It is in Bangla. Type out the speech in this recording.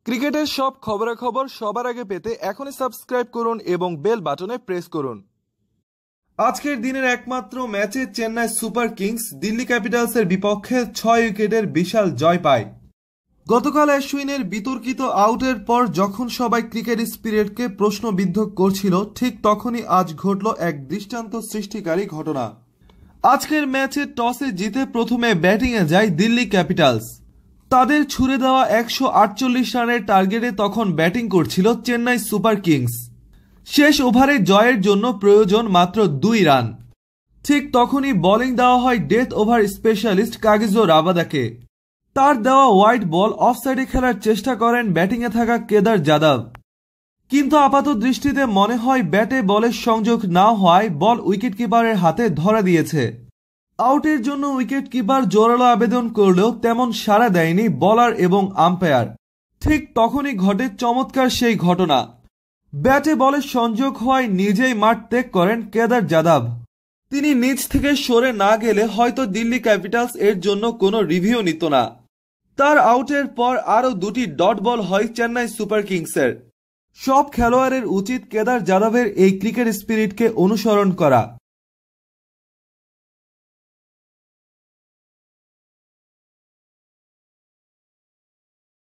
ক্রিকেটের সব খবরাখবর সবার আগে পেতে এখনই সাবস্ক্রাইব করুন এবং বেল বাটনে প্রেস করুন। আজকের দিনের একমাত্র ম্যাচে চেন্নাই সুপার কিংস দিল্লি ক্যাপিটালসের বিপক্ষে 6 উইকেটের বিশাল জয় পায়। গতকাল অশ্বিনের বিতর্কিত আউটের পর যখন সবাই ক্রিকেট স্পিরিটকে প্রশ্নবিদ্ধ করছিল, ঠিক তখনই আজ ঘটল এক দৃষ্টান্ত সৃষ্টিকারী ঘটনা। আজকের ম্যাচে টসে জিতে প্রথমে ব্যাটিংয়ে যায় দিল্লি ক্যাপিটালস। তাদের ছুড়ে দেওয়া 148 রানের টার্গেটে তখন ব্যাটিং করছিল চেন্নাই সুপার কিংস। শেষ ওভারে জয়ের জন্য প্রয়োজন মাত্র 2 রান। ঠিক তখনই বোলিং দেওয়া হয় ডেথ ওভার স্পেশালিস্ট কাগিজো রাবাদাকে। তার দেওয়া হোয়াইট বল অফসাইডে খেলার চেষ্টা করেন ব্যাটিংয়ে থাকা কেদার যাদব, কিন্তু আপাত দৃষ্টিতে মনে হয় ব্যাটে বলের সংযোগ না হওয়ায় বল উইকেট কিপারের হাতে ধরা দিয়েছে। আউটের জন্য উইকেট কিপার জোরালো আবেদন করলেও তেমন সাড়া দেয়নি বোলার এবং আম্পায়ার। ঠিক তখনই ঘটে চমৎকার সেই ঘটনা। ব্যাটে বলের সংযোগ হওয়ায় নিজেই মাঠ ত্যাগ করেন কেদার যাদব। তিনি নিচ থেকে সরে না গেলে হয়তো দিল্লি ক্যাপিটালস এর জন্য কোনো রিভিউ নিত না। তার আউটের পর আরও 2টি ডট বল হয় চেন্নাই সুপার কিংসের। সব খেলোয়াড়ের উচিত কেদার যাদবের এই ক্রিকেট স্পিরিটকে অনুসরণ করা।